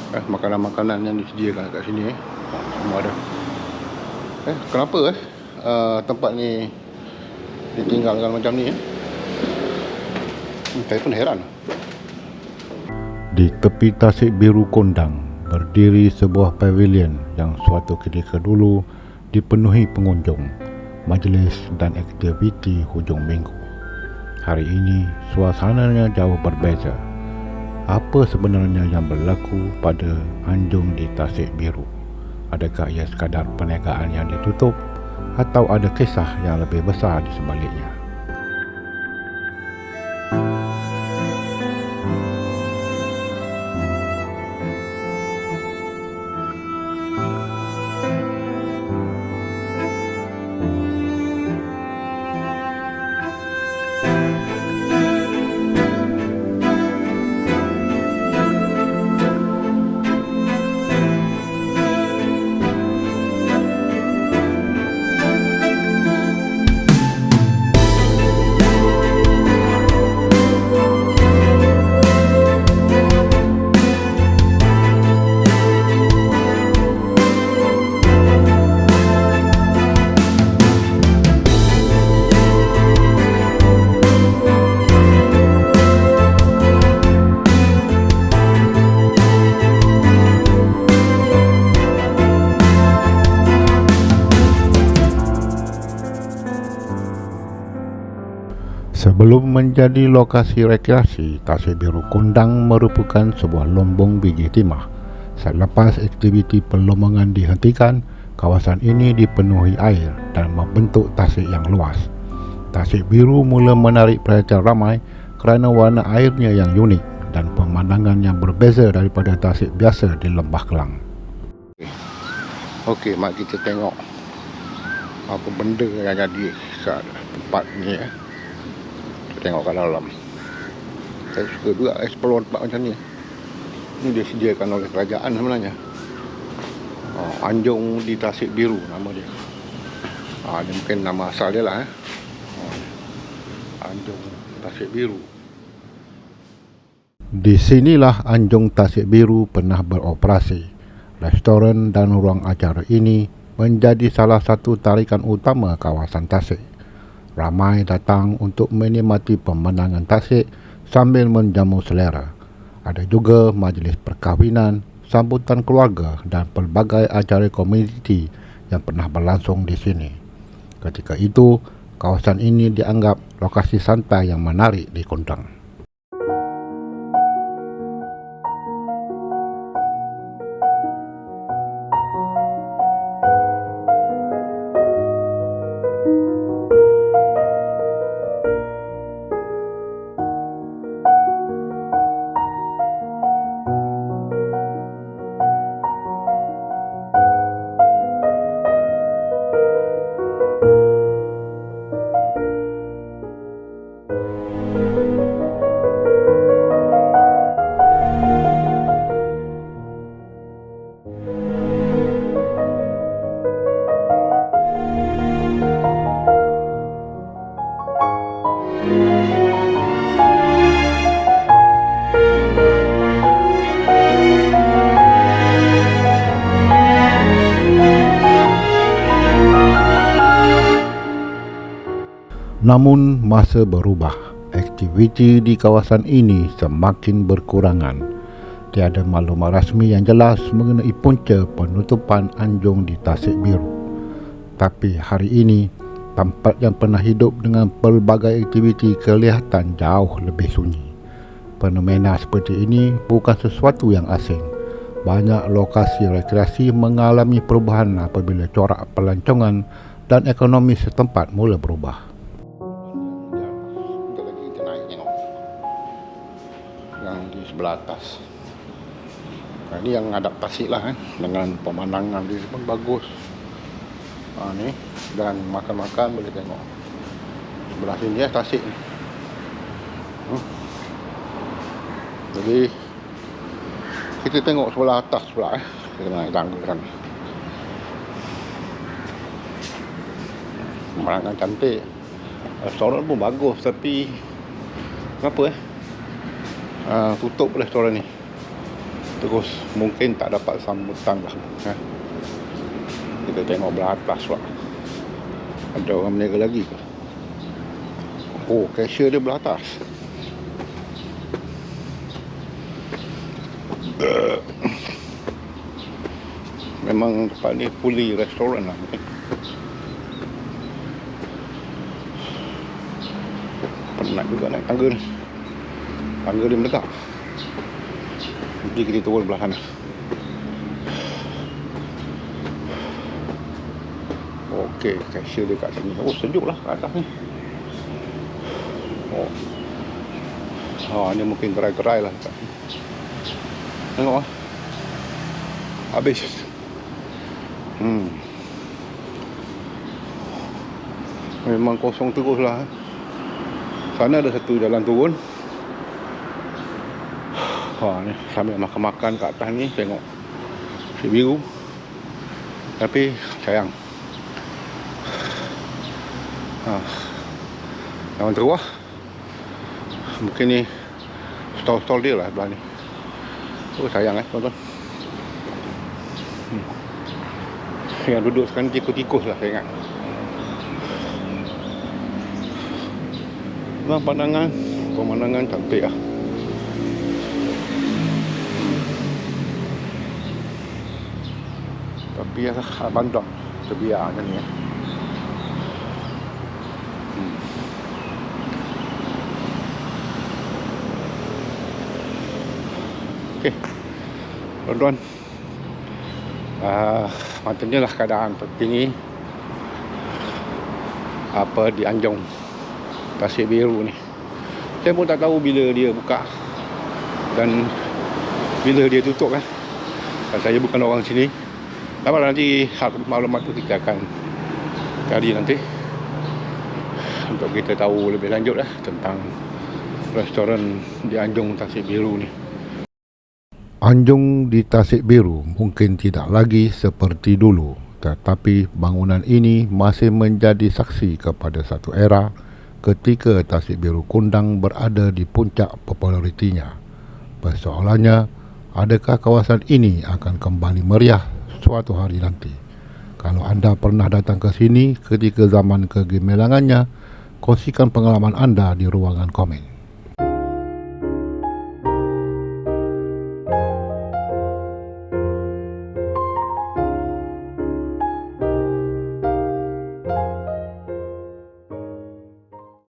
Makanan-makanan yang disediakan kat sini semua ada. Kenapa tempat ni ditinggalkan macam ni saya pun heran. Di tepi Tasik Biru Kondang berdiri sebuah pavilion yang suatu ketika dulu dipenuhi pengunjung, majlis dan aktiviti hujung minggu. Hari ini suasananya jauh berbeza. Apa sebenarnya yang berlaku pada Anjung di Tasik Biru? Adakah ia sekadar perniagaan yang ditutup atau ada kisah yang lebih besar di sebaliknya? Sebelum menjadi lokasi rekreasi, Tasik Biru Kondang merupakan sebuah lombong biji timah. Selepas aktiviti perlombongan dihentikan, kawasan ini dipenuhi air dan membentuk tasik yang luas. Tasik Biru mula menarik perhatian ramai kerana warna airnya yang unik dan pemandangan yang berbeza daripada tasik biasa di Lembah Kelang. Okey, mak kita tengok apa benda yang jadi kat tempat ni tengok kat dalam. Saya suka juga explore tempat macam ni. Ni dia sediakan oleh kerajaan sebenarnya. Anjung di Tasik Biru nama dia. Dia mungkin nama asal dia lah. Anjung Tasik Biru. Di sinilah Anjung Tasik Biru pernah beroperasi. Restoran dan ruang acara ini menjadi salah satu tarikan utama kawasan Tasik. Ramai datang untuk menikmati pemandangan Tasik sambil menjamu selera. Ada juga majlis perkahwinan, sambutan keluarga dan pelbagai acara komuniti yang pernah berlangsung di sini. Ketika itu, kawasan ini dianggap lokasi santai yang menarik di Kondang. Namun masa berubah, aktiviti di kawasan ini semakin berkurangan. Tiada maklumat rasmi yang jelas mengenai punca penutupan Anjung di Tasik Biru. Tapi hari ini, tempat yang pernah hidup dengan pelbagai aktiviti kelihatan jauh lebih sunyi. Fenomena seperti ini bukan sesuatu yang asing. Banyak lokasi rekreasi mengalami perubahan apabila corak pelancongan dan ekonomi setempat mula berubah. Yang di sebelah atas. Ini yang adaptasi lah dengan pemandangan di pun bagus. Ni dan makan-makan boleh tengok. Sebelah sini Tasik. Jadi kita tengok sebelah atas pula kita naik tangga kan. Pemandangan cantik. Restoran pun bagus tapi kenapa tutup restoran ni. Terus mungkin tak dapat sambutan lah. Kita tengok belah atas pula. Ada orang berniaga lagi ke? Oh, cashier dia belah atas. Memang tempat ni fully restoran lah. Penat juga naik tangga ni. Tangga dia meletak. Nanti kita turun belah sana. Okey, cashier dia kat sini. Oh, sejuk lah kat atas ni. Oh, ni mungkin gerai-gerai lah kat sini. Tengok lah. Habis. Memang kosong terus lah. Sana ada satu jalan turun. Ni sambil makan-makan kat atas ni, tengok Tasik Biru. Tapi sayang, jangan teruah. Mungkin ni stall-stall dia lah belah ni. Oh, sayang tuan-tuan. Yang duduk sekarang tikus-tikus lah saya ingat. Memang pemandangan cantik lah. Tapi ya bandar terbiar macam ni ya. Okey, tuan-tuan, macam ni lah keadaan terkini di Anjong Tasik Biru ni. Saya pun tak tahu bila dia buka dan bila dia tutup kan. Dan saya bukan orang sini. Dapatlah nanti maklumat tu kita akan cari nanti untuk kita tahu lebih lanjut lah tentang restoran di Anjong Tasik Biru ni. Anjong di Tasik Biru mungkin tidak lagi seperti dulu, tetapi bangunan ini masih menjadi saksi kepada satu era ketika Tasik Biru Kundang berada di puncak popularitinya. Persoalannya, adakah kawasan ini akan kembali meriah suatu hari nanti? Kalau anda pernah datang ke sini ketika zaman kegemilangannya, kongsikan pengalaman anda di ruangan komen.